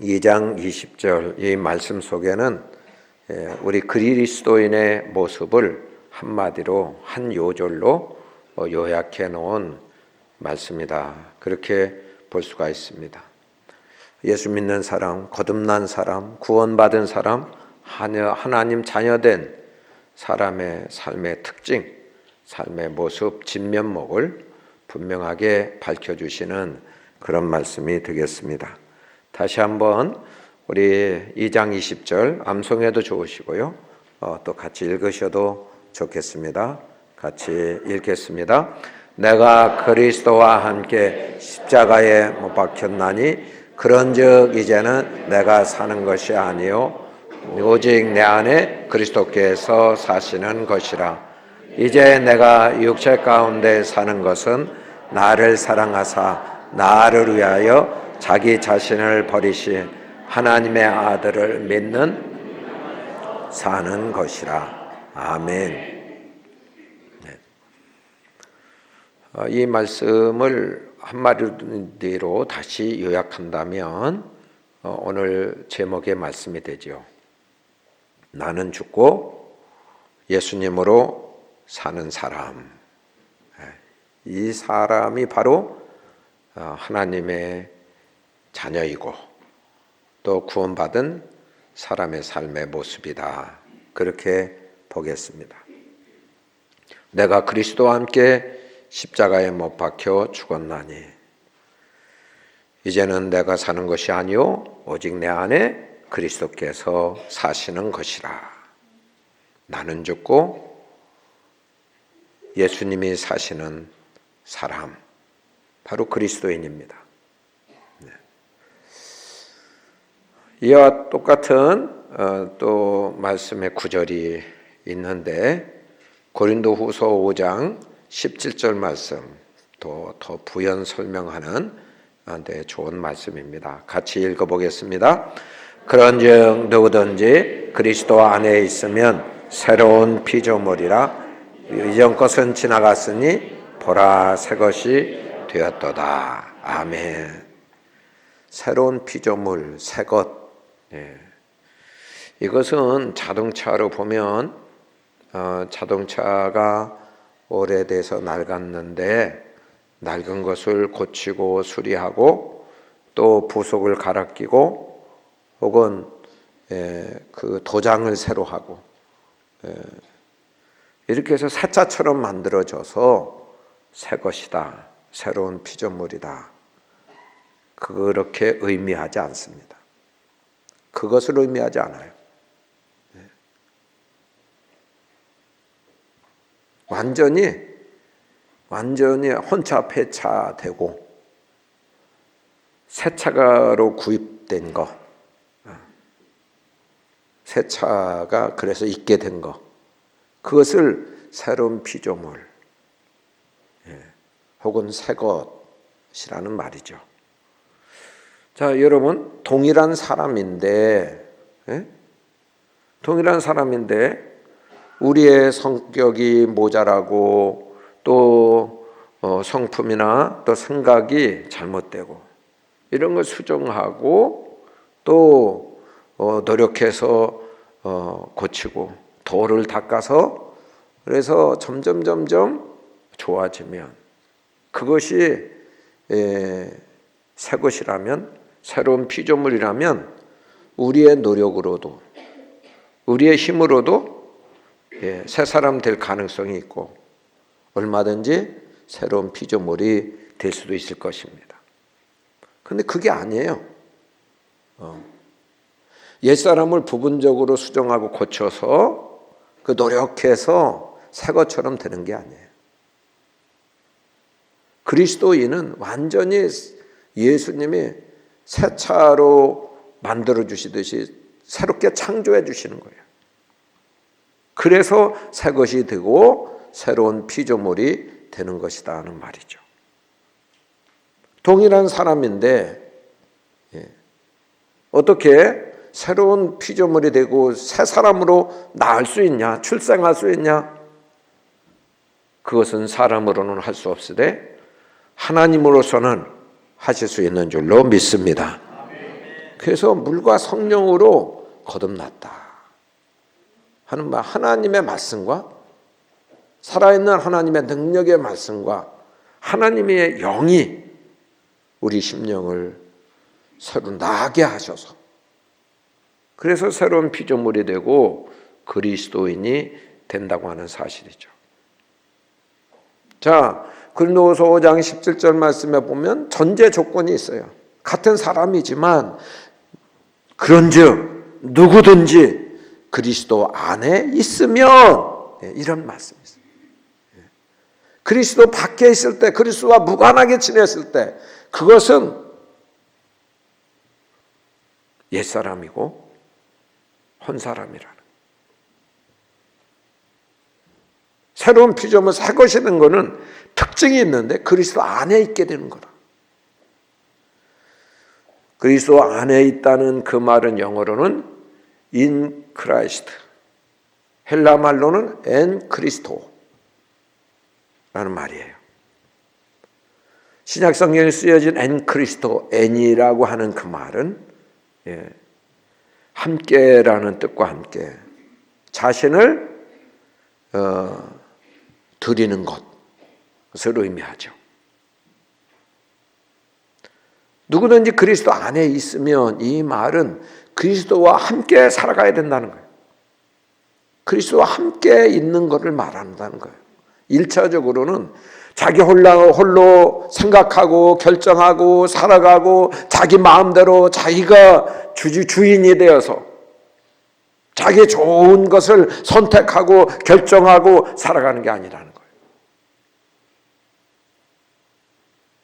2장 20절 이 말씀 속에는 우리 그리스도인의 모습을 한마디로 한 요절로 요약해 놓은 말씀이다. 그렇게 볼 수가 있습니다. 예수 믿는 사람, 거듭난 사람, 구원받은 사람, 하나님 자녀된 사람의 삶의 특징, 삶의 모습, 진면목을 분명하게 밝혀주시는 그런 말씀이 되겠습니다. 다시 한번 우리 2장 20절 암송해도 좋으시고요. 또 같이 읽으셔도 좋겠습니다. 같이 읽겠습니다. 내가 그리스도와 함께 십자가에 못 박혔나니 그런즉 이제는 내가 사는 것이 아니요 오직 내 안에 그리스도께서 사시는 것이라. 이제 내가 육체 가운데 사는 것은 나를 사랑하사 나를 위하여 자기 자신을 버리신 하나님의 아들을 믿는 사는 것이라. 아멘. 이 말씀을 한마디로 다시 요약한다면 오늘 제목의 말씀이 되죠. 나는 죽고 예수님으로 사는 사람. 이 사람이 바로 하나님의 자녀이고 또 구원받은 사람의 삶의 모습이다. 그렇게 보겠습니다. 내가 그리스도와 함께 십자가에 못 박혀 죽었나니 이제는 내가 사는 것이 아니요 오직 내 안에 그리스도께서 사시는 것이라. 나는 죽고 예수님이 사시는 사람, 바로 그리스도인입니다. 이와 똑같은 또 말씀의 구절이 있는데 고린도후서 5장 17절 말씀 더 부연 설명하는 좋은 말씀입니다. 같이 읽어보겠습니다. 그런즉 누구든지 그리스도 안에 있으면 새로운 피조물이라 이전 것은 지나갔으니 보라 새 것이 되었도다. 아멘. 새로운 피조물, 새 것. 이것은 자동차로 보면 자동차가 오래돼서 낡았는데 낡은 것을 고치고 수리하고 또 부속을 갈아 끼고 혹은 그 도장을 새로 하고 이렇게 해서 새 차처럼 만들어져서 새 것이다, 새로운 피조물이다, 그렇게 의미하지 않습니다. 그것을 의미하지 않아요. 완전히 혼차 폐차되고 새 차가로 구입된 거, 새 차가 그래서 있게 된 거, 그것을 새로운 피조물 혹은 새 것이라는 말이죠. 자, 여러분, 동일한 사람인데 우리의 성격이 모자라고 또 성품이나 또 생각이 잘못되고 이런 걸 수정하고 또 노력해서 고치고 도를 닦아서 그래서 점점 좋아지면 그것이 새 것이라면, 새로운 피조물이라면 우리의 노력으로도 우리의 힘으로도 새 사람 될 가능성이 있고 얼마든지 새로운 피조물이 될 수도 있을 것입니다. 그런데 그게 아니에요. 옛사람을 부분적으로 수정하고 고쳐서 그 노력해서 새 것처럼 되는 게 아니에요. 그리스도인은 완전히 예수님이 새 차로 만들어 주시듯이 새롭게 창조해 주시는 거예요. 그래서 새 것이 되고 새로운 피조물이 되는 것이다 하는 말이죠. 동일한 사람인데 어떻게 새로운 피조물이 되고 새 사람으로 낳을 수 있냐, 출생할 수 있냐? 그것은 사람으로는 할 수 없으되 하나님으로서는 하실 수 있는 줄로 믿습니다. 그래서 물과 성령으로 거듭났다 하는 말, 하나님의 말씀과 살아있는 하나님의 능력의 말씀과 하나님의 영이 우리 심령을 새로 나게 하셔서 그래서 새로운 피조물이 되고 그리스도인이 된다고 하는 사실이죠. 자, 고린도후서 5장 17절 말씀에 보면 전제 조건이 있어요. 같은 사람이지만 그런즉 누구든지 그리스도 안에 있으면 이런 말씀이 있어요. 그리스도 밖에 있을 때 그리스도와 무관하게 지냈을 때 그것은 옛사람이고 헌사람이라는 새로운 피조물 새 것이 된 것은 특징이 있는데 그리스도 안에 있게 되는 거다. 그리스도 안에 있다는 그 말은 영어로는 in Christ, 헬라 말로는 en Christo라는 말이에요. 신약 성경에 쓰여진 en Christo, en이라고 하는 그 말은 함께라는 뜻과 함께 자신을 드리는 것을 의미하죠. 누구든지 그리스도 안에 있으면 이 말은 그리스도와 함께 살아가야 된다는 거예요. 그리스도와 함께 있는 것을 말한다는 거예요. 1차적으로는 자기 홀로 생각하고 결정하고 살아가고 자기 마음대로 자기가 주인이 되어서 자기 좋은 것을 선택하고 결정하고 살아가는 게 아니라는 거예요.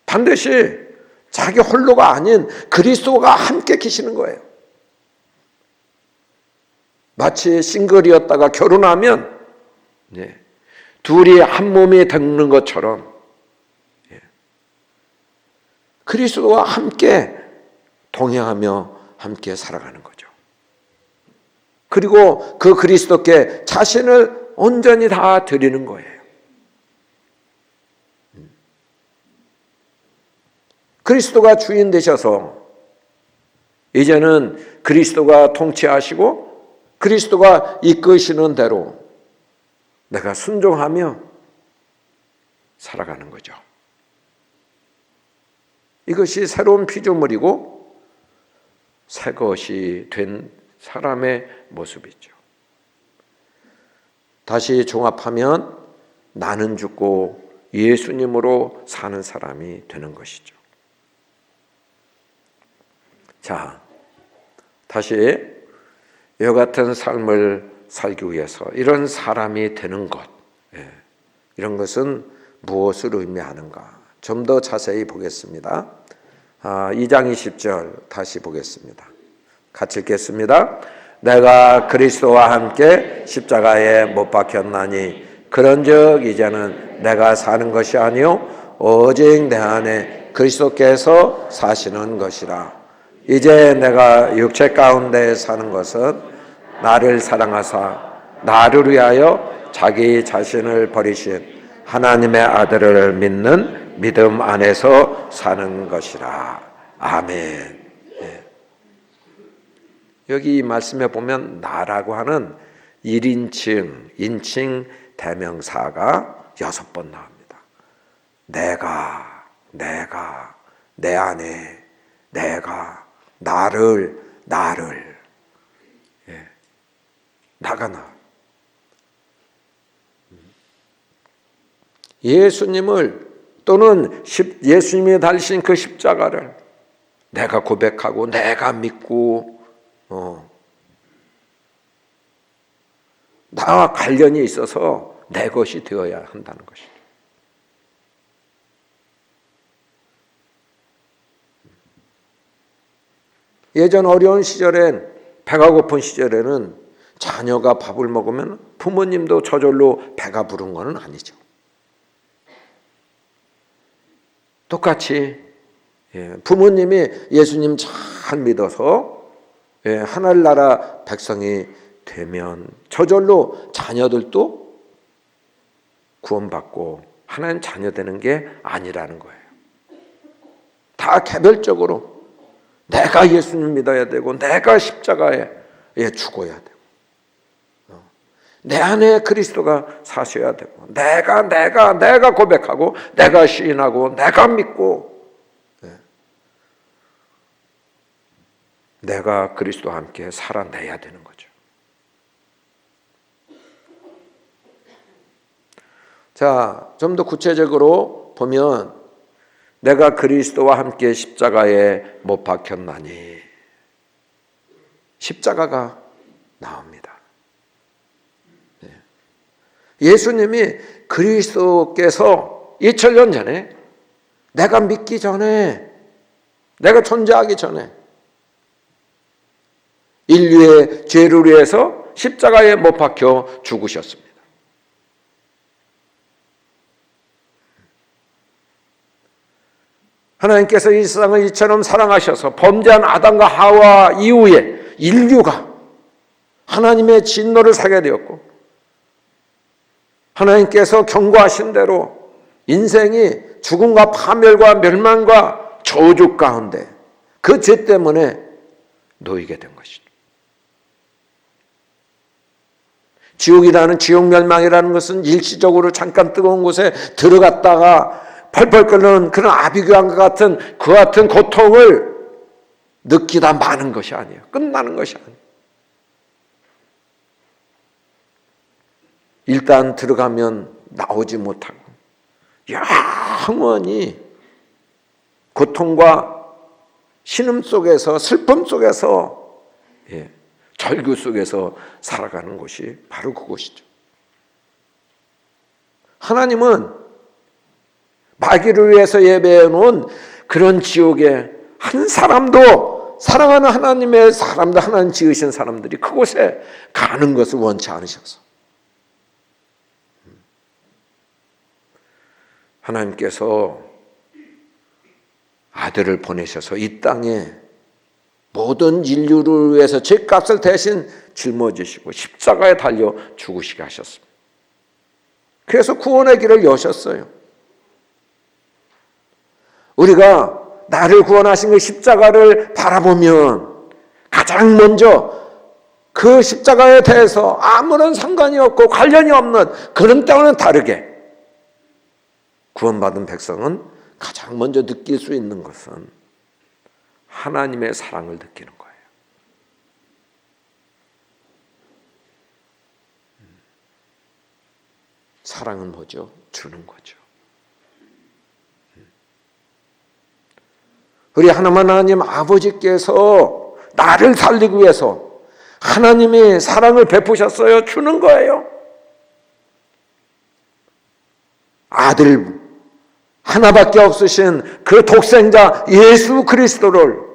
반드시 자기 홀로가 아닌 그리스도가 함께 계시는 거예요. 마치 싱글이었다가 결혼하면 둘이 한 몸이 되는 것처럼 그리스도와 함께 동행하며 함께 살아가는 거죠. 그리고 그 그리스도께 자신을 온전히 다 드리는 거예요. 그리스도가 주인 되셔서 이제는 그리스도가 통치하시고 그리스도가 이끄시는 대로 내가 순종하며 살아가는 거죠. 이것이 새로운 피조물이고 새 것이 된 사람의 모습이죠. 다시 종합하면 나는 죽고 예수님으로 사는 사람이 되는 것이죠. 자, 다시 이와 같은 삶을 살기 위해서 이런 사람이 되는 것, 이런 것은 무엇을 의미하는가? 좀 더 자세히 보겠습니다. 2장 20절 다시 보겠습니다. 같이 읽겠습니다. 내가 그리스도와 함께 십자가에 못 박혔나니 그런즉 이제는 내가 사는 것이 아니요 오직 내 안에 그리스도께서 사시는 것이라. 이제 내가 육체 가운데 사는 것은 나를 사랑하사 나를 위하여 자기 자신을 버리신 하나님의 아들을 믿는 믿음 안에서 사는 것이라. 아멘. 여기 이 말씀에 보면 나라고 하는 1인칭, 인칭 대명사가 6번 나옵니다. 내가, 내 안에, 내가, 나를, 나가 나. 예수님을 또는 예수님이 달리신 그 십자가를 내가 고백하고 내가 믿고 나와 관련이 있어서 내 것이 되어야 한다는 것이죠. 예전 어려운 시절엔 배가 고픈 시절에는 자녀가 밥을 먹으면 부모님도 저절로 배가 부른 건 아니죠. 똑같이 부모님이 예수님 잘 믿어서 하늘나라 백성이 되면 저절로 자녀들도 구원받고 하나님 자녀 되는 게 아니라는 거예요. 다 개별적으로 내가 예수님 믿어야 되고 내가 십자가에 죽어야 되고 내 안에 그리스도가 사셔야 되고 내가 고백하고 내가 시인하고 내가 믿고 내가 그리스도와 함께 살아내야 되는 거죠. 자, 좀 더 구체적으로 보면 내가 그리스도와 함께 십자가에 못 박혔나니 십자가가 나옵니다. 예수님이 그리스도께서 2000년 전에 내가 믿기 전에 내가 존재하기 전에 인류의 죄를 위해서 십자가에 못 박혀 죽으셨습니다. 하나님께서 이 세상을 이처럼 사랑하셔서 범죄한 아담과 하와 이후에 인류가 하나님의 진노를 사게 되었고 하나님께서 경고하신 대로 인생이 죽음과 파멸과 멸망과 저주 가운데 그 죄 때문에 놓이게 된 것이죠. 지옥이라는 지옥 멸망이라는 것은 일시적으로 잠깐 뜨거운 곳에 들어갔다가 펄펄 끓는 그런 아비규환과 같은 그 같은 고통을 느끼다 마는 것이 아니에요. 끝나는 것이 아니에요. 일단 들어가면 나오지 못하고 영원히 고통과 신음 속에서 슬픔 속에서 절규 속에서 살아가는 곳이 바로 그곳이죠. 하나님은 마귀를 위해서 예배해 놓은 그런 지옥에 한 사람도 사랑하는 하나님의 사람들 하나님 지으신 사람들이 그곳에 가는 것을 원치 않으셔서 하나님께서 아들을 보내셔서 이 땅에 모든 인류를 위해서 죄값을 대신 짊어지시고 십자가에 달려 죽으시게 하셨습니다. 그래서 구원의 길을 여셨어요. 우리가 나를 구원하신 그 십자가를 바라보면 가장 먼저 그 십자가에 대해서 아무런 상관이 없고 관련이 없는 그런 때와는 다르게 구원받은 백성은 가장 먼저 느낄 수 있는 것은 하나님의 사랑을 느끼는 거예요. 사랑은 뭐죠? 주는 거죠. 우리 하나님 아버지께서 나를 살리기 위해서 하나님이 사랑을 베푸셨어요. 주는 거예요. 아들 하나밖에 없으신 그 독생자 예수 그리스도를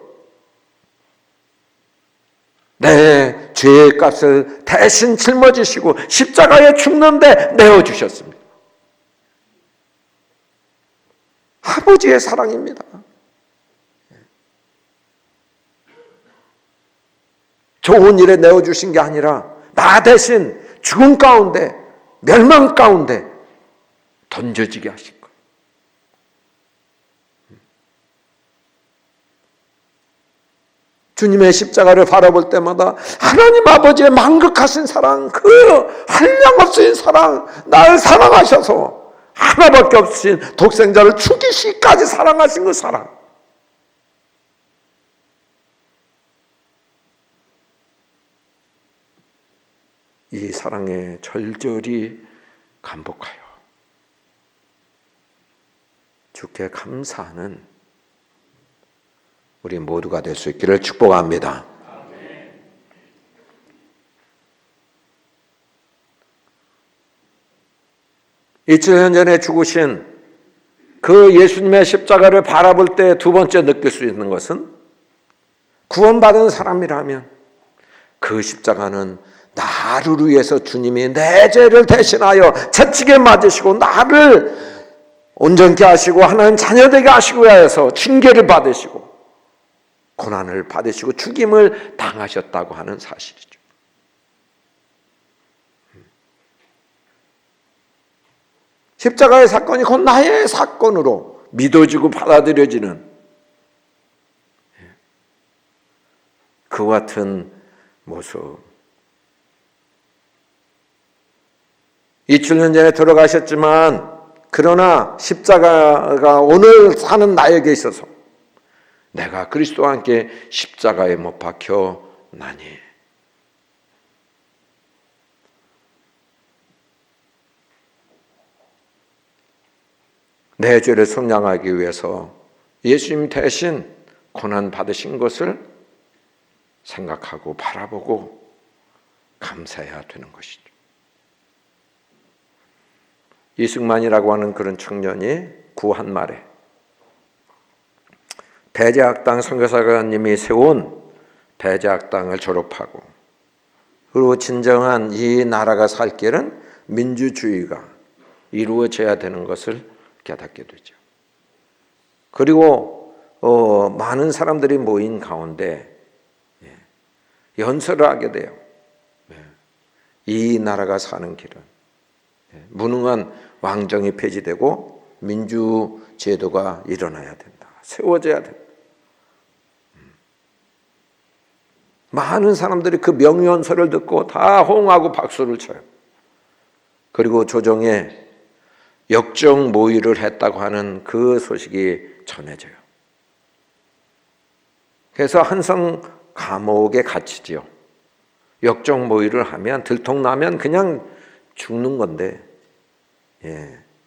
내 죄의 값을 대신 짊어지시고 십자가에 죽는데 내어주셨습니다. 아버지의 사랑입니다. 좋은 일에 내어주신 게 아니라 나 대신 죽음 가운데 멸망 가운데 던져지게 하신 거예요. 주님의 십자가를 바라볼 때마다 하나님 아버지의 만극하신 사랑, 그 한량없으신 사랑, 나를 사랑하셔서 하나밖에 없으신 독생자를 죽이시기까지 사랑하신 그 사랑, 이 사랑에 절절히 감복하여 주께 감사하는 우리 모두가 될 수 있기를 축복합니다. 2000년 전에 죽으신 그 예수님의 십자가를 바라볼 때 두 번째 느낄 수 있는 것은 구원받은 사람이라면 그 십자가는 나를 위해서 주님이 내 죄를 대신하여 채찍에 맞으시고 나를 온전케 하시고 하나님 자녀되게 하시고 해서 징계를 받으시고 고난을 받으시고 죽임을 당하셨다고 하는 사실이죠. 십자가의 사건이 곧 나의 사건으로 믿어지고 받아들여지는 그와 같은 모습. 2000년 전에 돌아가셨지만 그러나 십자가가 오늘 사는 나에게 있어서 내가 그리스도와 함께 십자가에 못 박혀 나니. 내 죄를 속량하기 위해서 예수님 대신 고난 받으신 것을 생각하고 바라보고 감사해야 되는 것이죠. 이승만이라고 하는 그런 청년이 구한 말에 배제학당 선교사님이 세운 배제학당을 졸업하고 그리고 진정한 이 나라가 살 길은 민주주의가 이루어져야 되는 것을 깨닫게 되죠. 그리고 많은 사람들이 모인 가운데 연설을 하게 돼요. 이 나라가 사는 길은 무능한 왕정이 폐지되고 민주제도가 일어나야 된다. 세워져야 된다. 많은 사람들이 그 명연설을 듣고 다 호응하고 박수를 쳐요. 그리고 조정에 역적 모의를 했다고 하는 그 소식이 전해져요. 그래서 한성 감옥에 갇히지요. 역적 모의를 하면 들통나면 그냥 죽는 건데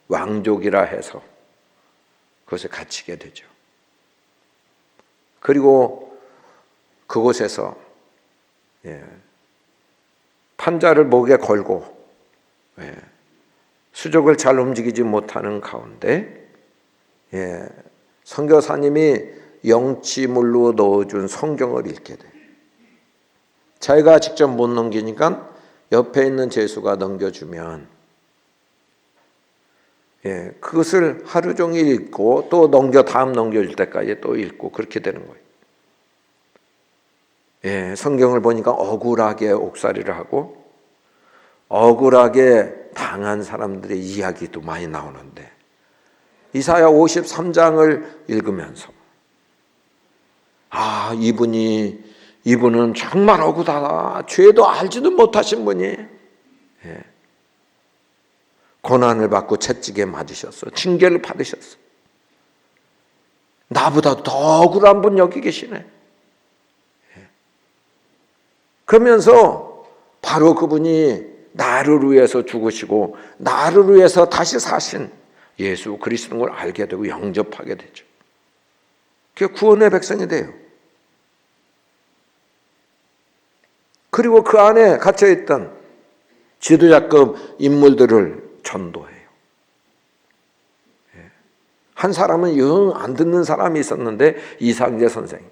왕족이라 해서 그것에 갇히게 되죠. 그리고 그곳에서 판자를 목에 걸고 수족을 잘 움직이지 못하는 가운데 선교사님이 영치물로 넣어준 성경을 읽게 돼요. 자기가 직접 못 넘기니까 옆에 있는 제수가 넘겨주면 그것을 하루 종일 읽고 또 다음 넘겨줄 때까지 또 읽고 그렇게 되는 거예요. 성경을 보니까 억울하게 옥살이를 하고 억울하게 당한 사람들의 이야기도 많이 나오는데 이사야 53장을 읽으면서 이분은 정말 억울하다. 죄도 알지도 못하신 분이 고난을 받고 채찍에 맞으셨어. 징계를 받으셨어. 나보다 더 억울한 분 여기 계시네. 그러면서 바로 그분이 나를 위해서 죽으시고 나를 위해서 다시 사신 예수 그리스도를 알게 되고 영접하게 되죠. 그게 구원의 백성이 돼요. 그리고 그 안에 갇혀있던 지도자급 인물들을 전도해요. 한 사람은 영 안 듣는 사람이 있었는데 이상재 선생.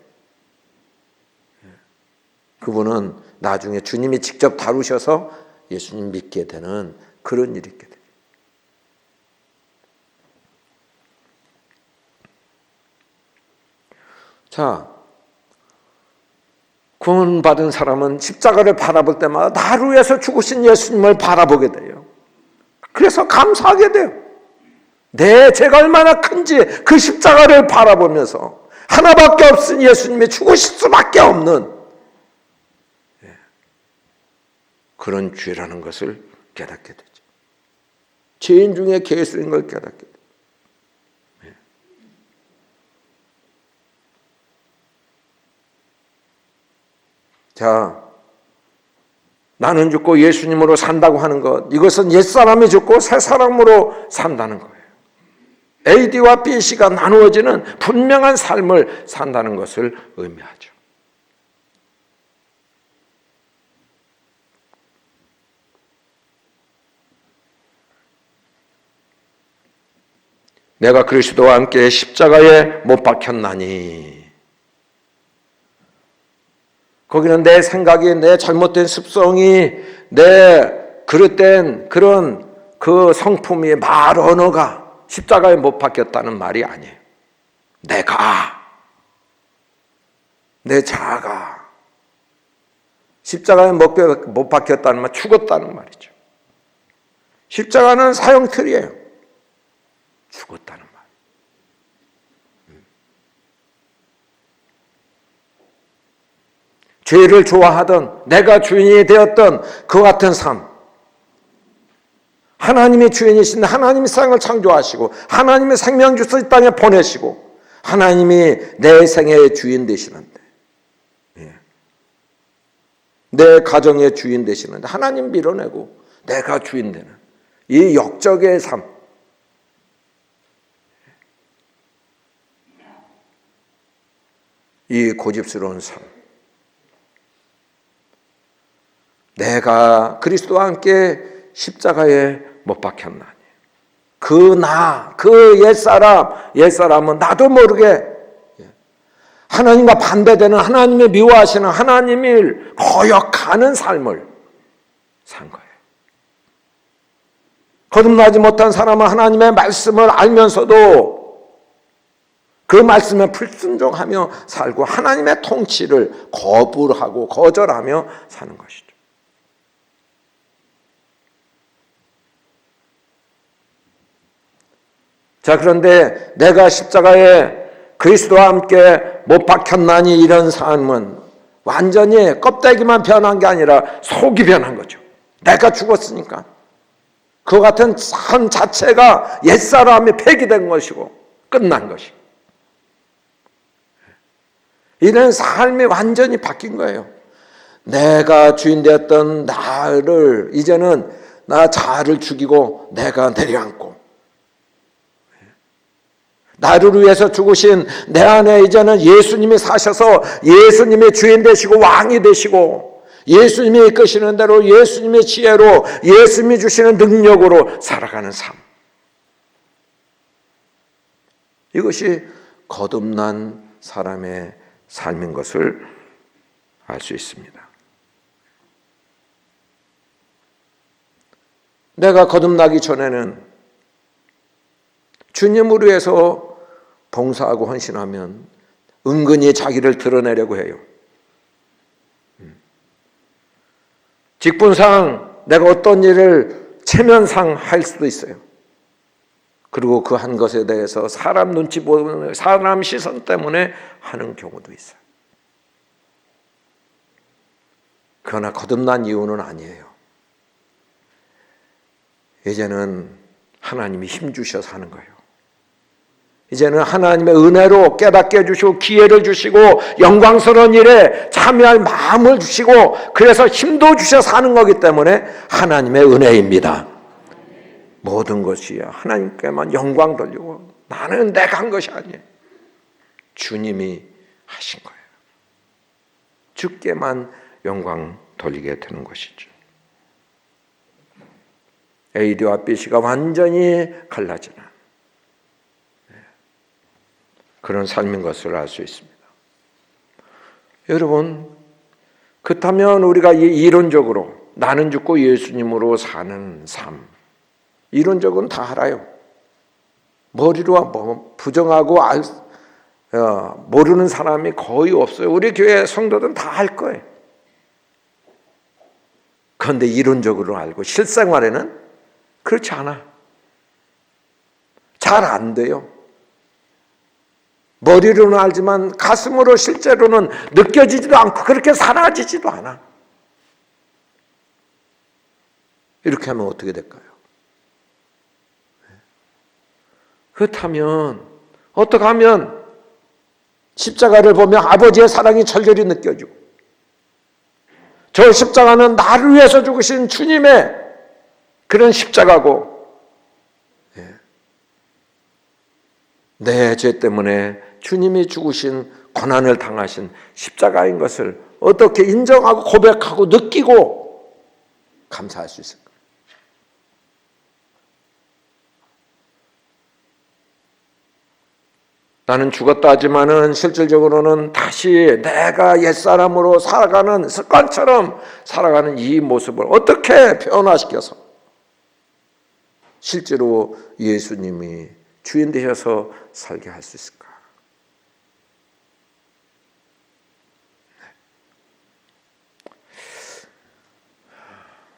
그분은 나중에 주님이 직접 다루셔서 예수님 믿게 되는 그런 일이 있게 돼요. 자, 구원받은 사람은 십자가를 바라볼 때마다 나를 위해서 죽으신 예수님을 바라보게 돼요. 그래서 감사하게 돼요. 내 죄가 얼마나 큰지 그 십자가를 바라보면서 하나밖에 없은 예수님이 죽으실 수밖에 없는 그런 죄라는 것을 깨닫게 되죠. 죄인 중에 괴수인 걸 깨닫게 돼요. 자, 나는 죽고 예수님으로 산다고 하는 것, 이것은 옛사람이 죽고 새사람으로 산다는 거예요. AD와 BC가 나누어지는 분명한 삶을 산다는 것을 의미하죠. 내가 그리스도와 함께 십자가에 못 박혔나니, 거기는 내 생각이, 내 잘못된 습성이, 내 그릇된 그런 그 성품이, 말 언어가 십자가에 못 박혔다는 말이 아니에요. 내 자아가 십자가에 못 박혔다는 말, 죽었다는 말이죠. 십자가는 사형틀이에요. 죽었다는 말. 죄를 좋아하던, 내가 주인이 되었던 그 같은 삶. 하나님이 주인이신데 하나님이 세상을 창조하시고 하나님이 생명 주셔서 이 땅에 보내시고 하나님이 내 생애의 주인 되시는데, 내 가정의 주인 되시는데 하나님 밀어내고 내가 주인 되는 이 역적의 삶. 이 고집스러운 삶. 내가 그리스도와 함께 십자가에 못 박혔나니 그 옛사람은 나도 모르게 하나님과 반대되는, 하나님의 미워하시는, 하나님을 거역하는 삶을 산 거예요. 거듭나지 못한 사람은 하나님의 말씀을 알면서도 그 말씀에 불순종하며 살고 하나님의 통치를 거부하고 거절하며 사는 것이죠. 자, 그런데 내가 십자가에 그리스도와 함께 못 박혔나니 이런 삶은 완전히 껍데기만 변한 게 아니라 속이 변한 거죠. 내가 죽었으니까 그 같은 삶 자체가 옛사람이 폐기된 것이고 끝난 것이고, 이런 삶이 완전히 바뀐 거예요. 내가 주인 되었던 나를 이제는 나 자아를 죽이고 내가 내려앉고, 나를 위해서 죽으신 내 안에 이제는 예수님이 사셔서 예수님이 주인 되시고 왕이 되시고 예수님이 이끄시는 대로 예수님의 지혜로 예수님이 주시는 능력으로 살아가는 삶. 이것이 거듭난 사람의 삶인 것을 알 수 있습니다. 내가 거듭나기 전에는 주님을 위해서 봉사하고 헌신하면 은근히 자기를 드러내려고 해요. 직분상 내가 어떤 일을 체면상 할 수도 있어요. 그리고 그 한 것에 대해서 사람 눈치 보는, 사람 시선 때문에 하는 경우도 있어요. 그러나 거듭난 이유는 아니에요. 이제는 하나님이 힘 주셔서 하는 거예요. 이제는 하나님의 은혜로 깨닫게 해주시고 기회를 주시고 영광스러운 일에 참여할 마음을 주시고 그래서 힘도 주셔서 하는 거기 때문에 하나님의 은혜입니다. 모든 것이 하나님께만 영광 돌리고 나는 내가 한 것이 아니에요. 주님이 하신 거예요. 주께만 영광 돌리게 되는 것이죠. A와 B가 완전히 갈라지는 그런 삶인 것을 알 수 있습니다. 여러분, 그렇다면 우리가 이론적으로 나는 죽고 예수님으로 사는 삶, 이론적으로는 다 알아요. 머리로 부정하고 모르는 사람이 거의 없어요. 우리 교회 성도들은 다 할 거예요. 그런데 이론적으로 알고 실생활에는 그렇지 않아. 잘 안 돼요. 머리로는 알지만 가슴으로 실제로는 느껴지지도 않고 그렇게 사라지지도 않아. 이렇게 하면 어떻게 될까요? 그렇다면 어떻게 하면 십자가를 보며 아버지의 사랑이 절절히 느껴지고 저 십자가는 나를 위해서 죽으신 주님의 그런 십자가고 내 죄 때문에 주님이 죽으신 고난을 당하신 십자가인 것을 어떻게 인정하고 고백하고 느끼고 감사할 수 있을까? 나는 죽었다 하지만은 실질적으로는 다시 내가 옛사람으로 살아가는 습관처럼 살아가는 이 모습을 어떻게 변화시켜서 실제로 예수님이 주인 되셔서 살게 할 수 있을까?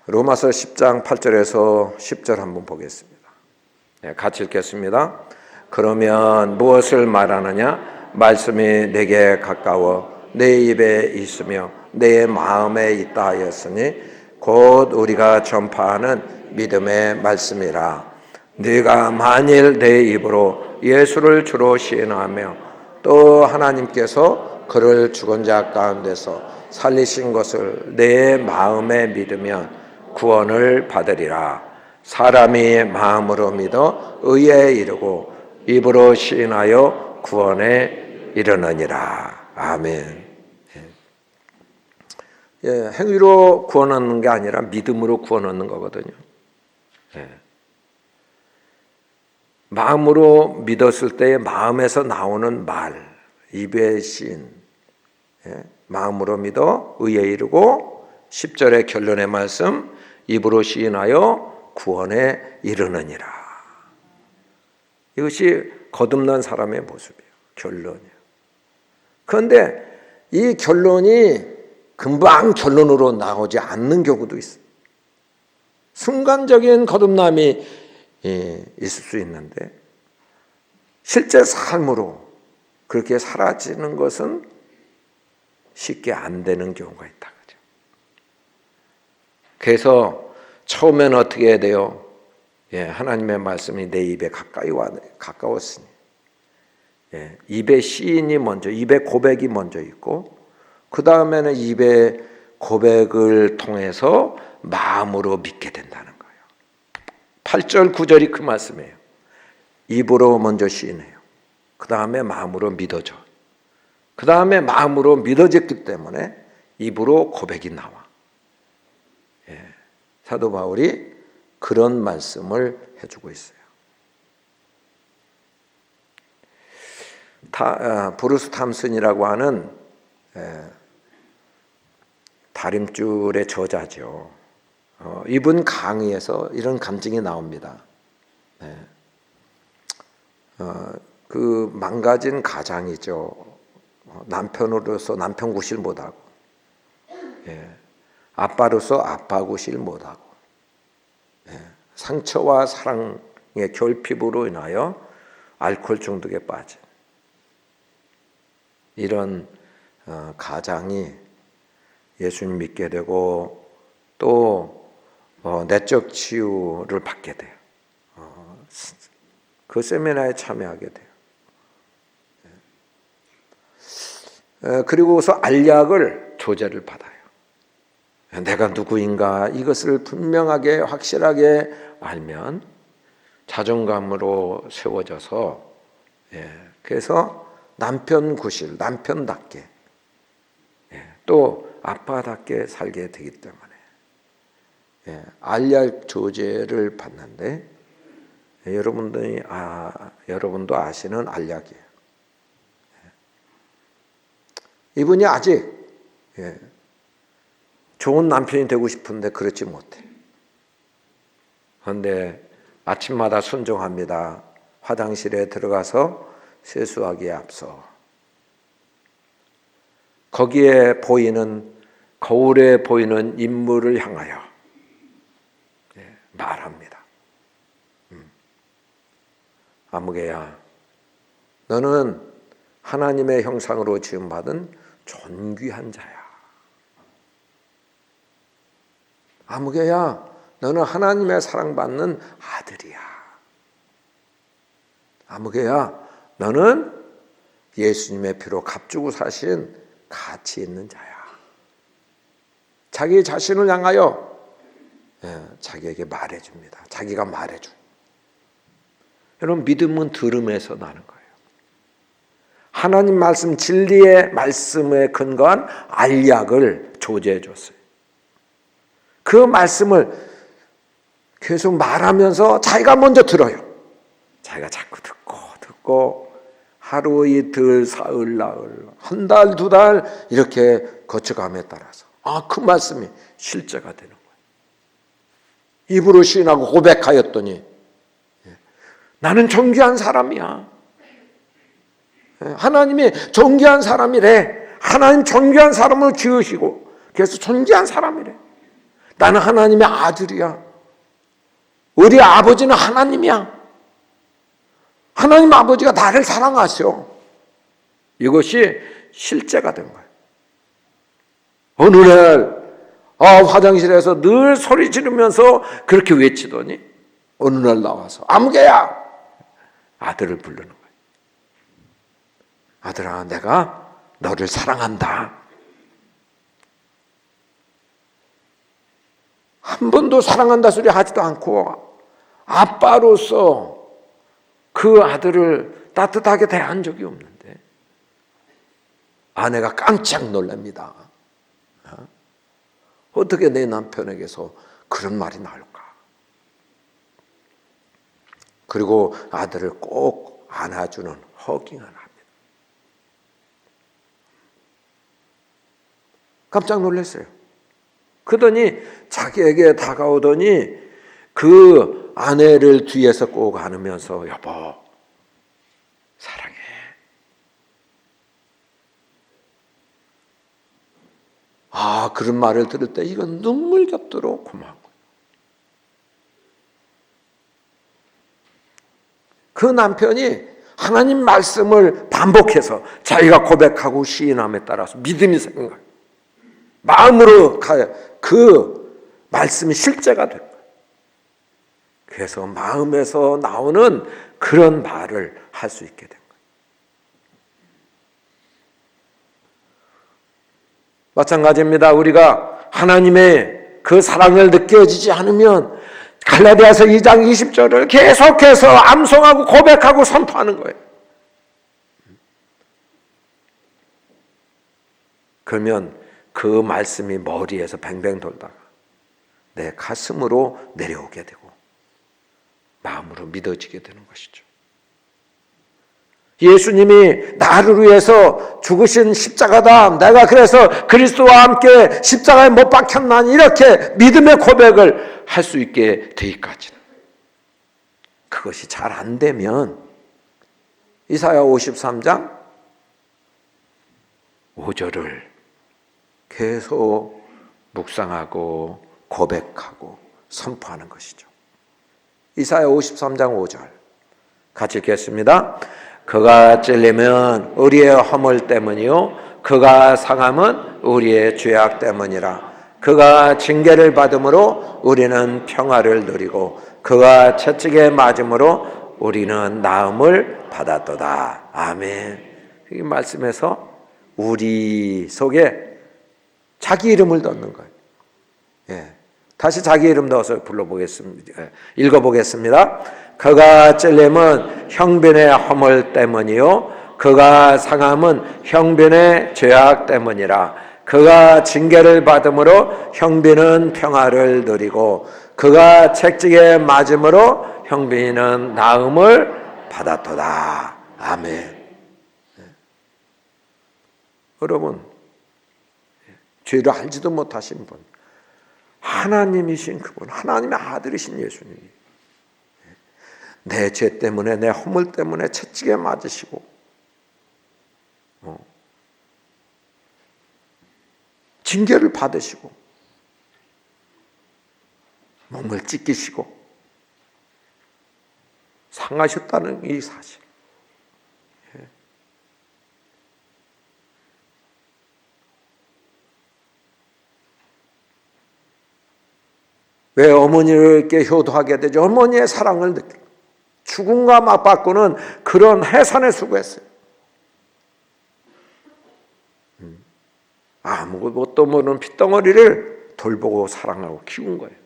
로마서 10장 8절에서 10절 한번 보겠습니다. 같이 읽겠습니다. 그러면 무엇을 말하느냐? 말씀이 내게 가까워 내 입에 있으며 내 마음에 있다 하였으니 곧 우리가 전파하는 믿음의 말씀이라. 네가 만일 내 입으로 예수를 주로 시인하며 또 하나님께서 그를 죽은 자 가운데서 살리신 것을 내 마음에 믿으면 구원을 받으리라. 사람이 마음으로 믿어 의에 이르고 입으로 시인하여 구원에 이르느니라. 아멘. 행위로 구원 얻는 게 아니라 믿음으로 구원 얻는 거거든요. 마음으로 믿었을 때 마음에서 나오는 말, 입의 시인, 마음으로 믿어 의에 이르고 10절의 결론의 말씀, 입으로 시인하여 구원에 이르느니라. 이것이 거듭난 사람의 모습이에요. 결론이에요. 그런데 이 결론이 금방 결론으로 나오지 않는 경우도 있어요. 순간적인 거듭남이 있을 수 있는데 실제 삶으로 그렇게 사라지는 것은 쉽게 안 되는 경우가 있다. 그죠? 그래서 처음에는 어떻게 해야 돼요? 하나님의 말씀이 내 입에 가까웠으니 입의 시인이 먼저, 입의 고백이 먼저 있고 그 다음에는 입의 고백을 통해서 마음으로 믿게 된다는 거예요. 8절 9절이 그 말씀이에요. 입으로 먼저 시인해요. 그 다음에 마음으로 믿어져. 그 다음에 마음으로 믿어졌기 때문에 입으로 고백이 나와. 사도 바울이 그런 말씀을 해주고 있어요. 브루스 탐슨이라고 하는 다림줄의 저자죠. 이분 강의에서 이런 감정이 나옵니다. 그 망가진 가장이죠. 남편으로서 남편 구실 못하고, 아빠로서 아빠 구실 못하고, 상처와 사랑의 결핍으로 인하여 알코올 중독에 빠진 이런 가장이 예수님 믿게 되고 또 내적 치유를 받게 돼요. 그 세미나에 참여하게 돼요. 그리고서 알약을 조제를 받아요. 내가 누구인가 이것을 분명하게 확실하게 알면 자존감으로 세워져서 그래서 남편 구실, 남편답게 또 아빠답게 살게 되기 때문에 알약 조제를 받는데 여러분도 아시는 알약이에요. 이분이 아직 좋은 남편이 되고 싶은데 그렇지 못해. 그런데 아침마다 순종합니다. 화장실에 들어가서 세수하기에 앞서 거기에 보이는 거울에 보이는 인물을 향하여 말합니다. 아무개야, 너는 하나님의 형상으로 지음받은 존귀한 자야. 아무개야, 너는 하나님의 사랑받는 아들이야. 아무개야, 너는 예수님의 피로 값주고 사신 가치 있는 자야. 자기 자신을 향하여 자기에게 말해줍니다. 자기가 말해줘. 여러분, 믿음은 들음에서 나는 거예요. 하나님 말씀, 진리의 말씀에 근거한 알약을 조제해 줬어요. 그 말씀을 계속 말하면서 자기가 먼저 들어요. 자기가 자꾸 듣고 하루, 이틀, 사흘, 나흘, 한 달, 두 달 이렇게 거쳐감에 따라서 그 말씀이 실제가 되는 거예요. 입으로 시인하고 고백하였더니 나는 존귀한 사람이야. 하나님이 존귀한 사람이래. 하나님 존귀한 사람을 지으시고 그래서 존귀한 사람이래. 나는 하나님의 아들이야. 우리 아버지는 하나님이야. 하나님 아버지가 나를 사랑하셔. 이것이 실제가 된 거예요. 어느 날 화장실에서 늘 소리 지르면서 그렇게 외치더니 어느 날 나와서 아무개야! 아들을 부르는 거예요. 아들아, 내가 너를 사랑한다. 한 번도 사랑한다 소리 하지도 않고 아빠로서 그 아들을 따뜻하게 대한 적이 없는데 아내가 깜짝 놀랍니다. 어떻게 내 남편에게서 그런 말이 나올까? 그리고 아들을 꼭 안아주는 허깅을 합니다. 깜짝 놀랐어요. 그러더니 자기에게 다가오더니 그 아내를 뒤에서 꼭 안으면서 여보 사랑해. 그런 말을 들을 때 이건 눈물 겹도록 고마운 거예요. 그 남편이 하나님 말씀을 반복해서 자기가 고백하고 시인함에 따라서 믿음이 생긴 거예요. 마음으로 그 말씀이 실제가 된 거예요. 그래서 마음에서 나오는 그런 말을 할 수 있게 된 거예요. 마찬가지입니다. 우리가 하나님의 그 사랑을 느껴지지 않으면 갈라디아서 2장 20절을 계속해서 암송하고 고백하고 선포하는 거예요. 그러면 그 말씀이 머리에서 뱅뱅 돌다가 내 가슴으로 내려오게 되고 마음으로 믿어지게 되는 것이죠. 예수님이 나를 위해서 죽으신 십자가다. 내가 그래서 그리스도와 함께 십자가에 못 박혔나니 이렇게 믿음의 고백을 할 수 있게 되기까지는 그것이 잘 안 되면 이사야 53장 5절을 계속 묵상하고 고백하고 선포하는 것이죠. 이사야 53장 5절 같이 읽겠습니다. 그가 찔림은 우리의 허물 때문이요 그가 상함은 우리의 죄악 때문이라. 그가 징계를 받음으로 우리는 평화를 누리고 그가 채찍에 맞음으로 우리는 나음을 받았도다. 아멘. 이 말씀에서 우리 속에 자기 이름을 넣는 거예요. 예. 다시 자기 이름 넣어서 불러보겠습니다. 읽어보겠습니다. 그가 찔림은 형빈의 허물 때문이요 그가 상함은 형빈의 죄악 때문이라. 그가 징계를 받음으로 형빈은 평화를 누리고 그가 채찍에 맞음으로 형빈은 나음을 받았도다. 아멘. 여러분, 죄를 알지도 못하신 분, 하나님이신 그분, 하나님의 아들이신 예수님이 내 죄 때문에 내 허물 때문에 채찍에 맞으시고 징계를 받으시고 몸을 찢기시고 상하셨다는 이 사실. 왜 어머니를 이렇게 효도하게 되죠? 어머니의 사랑을 느끼고 죽음과 맞바꾸는 그런 해산에 수고했어요. 아무것도 모르는 핏덩어리를 돌보고 사랑하고 키운 거예요.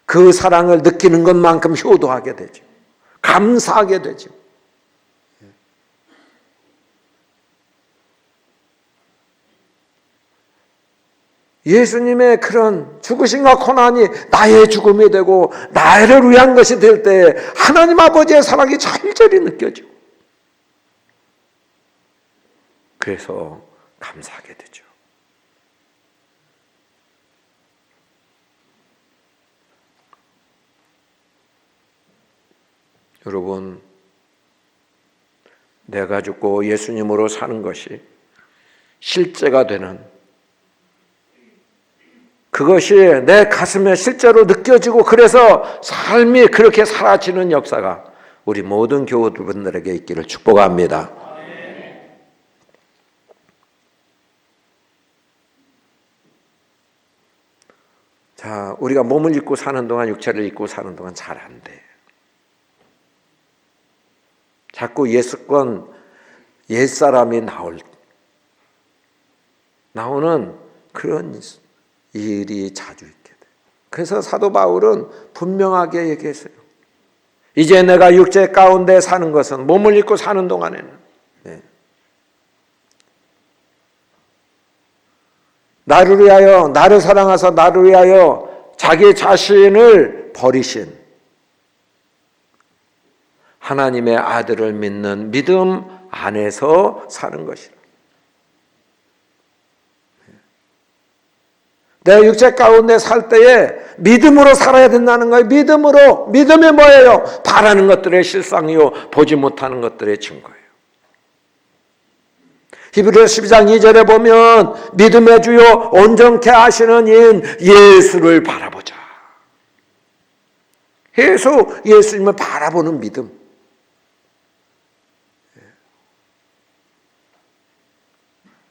그 사랑을 느끼는 것만큼 효도하게 되죠. 감사하게 되죠. 예수님의 그런 죽으심과 고난이 나의 죽음이 되고 나를 위한 것이 될 때 하나님 아버지의 사랑이 절절히 느껴지고 그래서 감사하게 되죠. 여러분, 내가 죽고 예수님으로 사는 것이 실제가 되는 그것이 내 가슴에 실제로 느껴지고 그래서 삶이 그렇게 사라지는 역사가 우리 모든 교우분들에게 있기를 축복합니다. 자, 우리가 몸을 입고 사는 동안, 육체를 입고 사는 동안 잘 안 돼. 자꾸 예수권, 옛사람이 나오는 그런 일이 자주 있게 돼. 그래서 사도 바울은 분명하게 얘기했어요. 이제 내가 육체 가운데 사는 것은, 몸을 입고 사는 동안에는, 나를 위하여, 나를 사랑하사 나를 위하여 자기 자신을 버리신 하나님의 아들을 믿는 믿음 안에서 사는 것이라. 내 육체 가운데 살 때에 믿음으로 살아야 된다는 거예요. 믿음으로. 믿음이 뭐예요? 바라는 것들의 실상이요, 보지 못하는 것들의 증거예요. 히브리서 12장 2절에 보면 믿음의 주요 온전케 하시는 이인 예수를 바라보자. 예수님을 바라보는 믿음.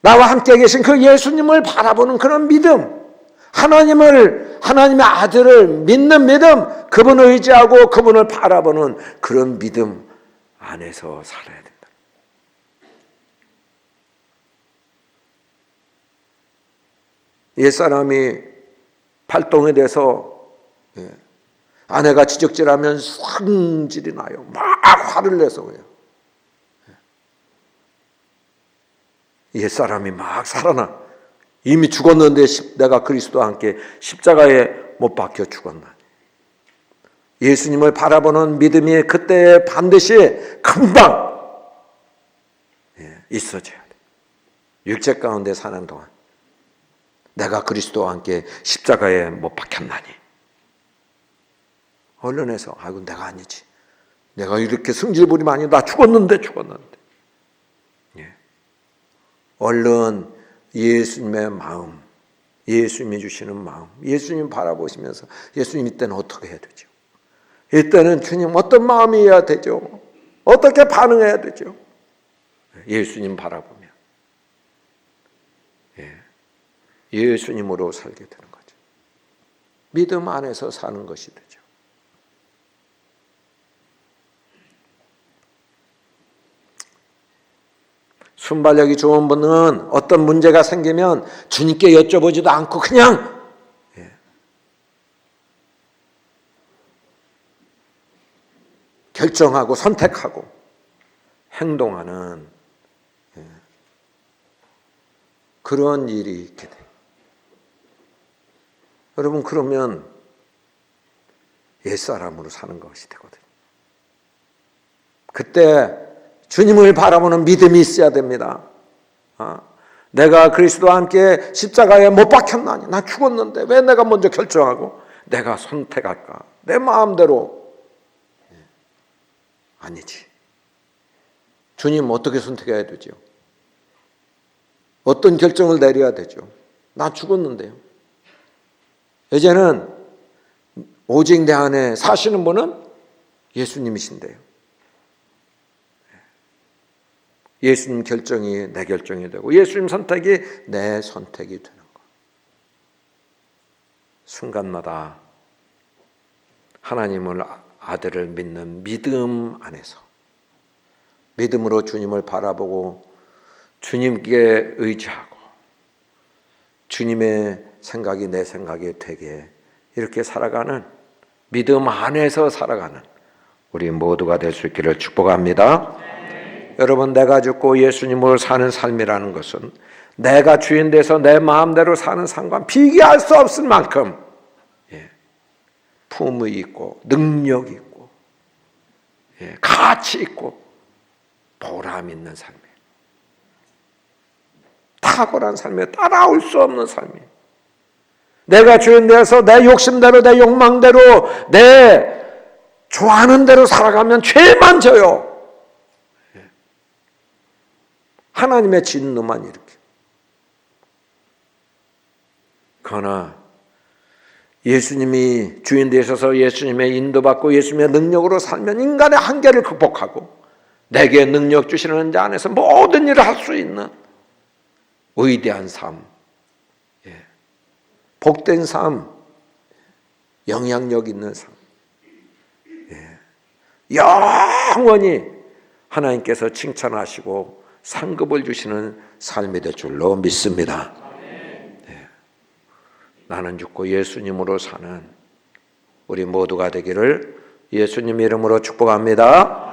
나와 함께 계신 그 예수님을 바라보는 그런 믿음. 하나님의 아들을 믿는 믿음, 그분을 의지하고 그분을 바라보는 그런 믿음 안에서 살아야 된다. 옛사람이 발동이 돼서 아내가 지적질하면 성질이 나요. 막 화를 내서 그래요. 옛사람이 막 살아나. 이미 죽었는데 내가 그리스도와 함께 십자가에 못 박혀 죽었나니. 예수님을 바라보는 믿음이 그때 반드시 금방 있어져야 돼. 육체 가운데 사는 동안 내가 그리스도와 함께 십자가에 못 박혔나니. 언론에서 아이고 내가 아니지. 내가 이렇게 승질 부리면 아니. 나 죽었는데. 얼른 예수님의 마음, 예수님이 주시는 마음, 예수님 바라보시면서 예수님 이때는 어떻게 해야 되죠? 이때는 주님 어떤 마음이어야 되죠? 어떻게 반응해야 되죠? 예수님 바라보면 예수님으로 살게 되는 거죠. 믿음 안에서 사는 것이 되죠. 순발력이 좋은 분은 어떤 문제가 생기면 주님께 여쭤보지도 않고 그냥 결정하고 선택하고 행동하는 그런 일이 있게 돼요. 여러분, 그러면 옛사람으로 사는 것이 되거든요. 그때 주님을 바라보는 믿음이 있어야 됩니다. 내가 그리스도와 함께 십자가에 못 박혔나니. 나 죽었는데 왜 내가 먼저 결정하고 내가 선택할까? 내 마음대로. 아니지. 주님 어떻게 선택해야 되죠? 어떤 결정을 내려야 되죠? 나 죽었는데요. 이제는 오직 내 안에 사시는 분은 예수님이신데요. 예수님 결정이 내 결정이 되고 예수님 선택이 내 선택이 되는 것. 순간마다 하나님을 아들을 믿는 믿음 안에서 믿음으로 주님을 바라보고 주님께 의지하고 주님의 생각이 내 생각이 되게 이렇게 살아가는 믿음 안에서 살아가는 우리 모두가 될 수 있기를 축복합니다. 여러분, 내가 죽고 예수님으로 사는 삶이라는 것은 내가 주인 돼서 내 마음대로 사는 삶과 비교할 수 없을 만큼 품위 있고 능력 있고 가치 있고 보람 있는 삶이에요. 탁월한 삶이에요. 따라올 수 없는 삶이에요. 내가 주인 돼서 내 욕심대로 내 욕망대로 내 좋아하는 대로 살아가면 죄만 져요. 하나님의 진노만 이렇게. 그러나 예수님이 주인 되셔서 예수님의 인도받고 예수님의 능력으로 살면 인간의 한계를 극복하고 내게 능력 주시는 자 안에서 모든 일을 할 수 있는 위대한 삶, 복된 삶, 영향력 있는 삶, 영원히 하나님께서 칭찬하시고 상급을 주시는 삶이 될 줄로 믿습니다. 나는 죽고 예수님으로 사는 우리 모두가 되기를 예수님 이름으로 축복합니다.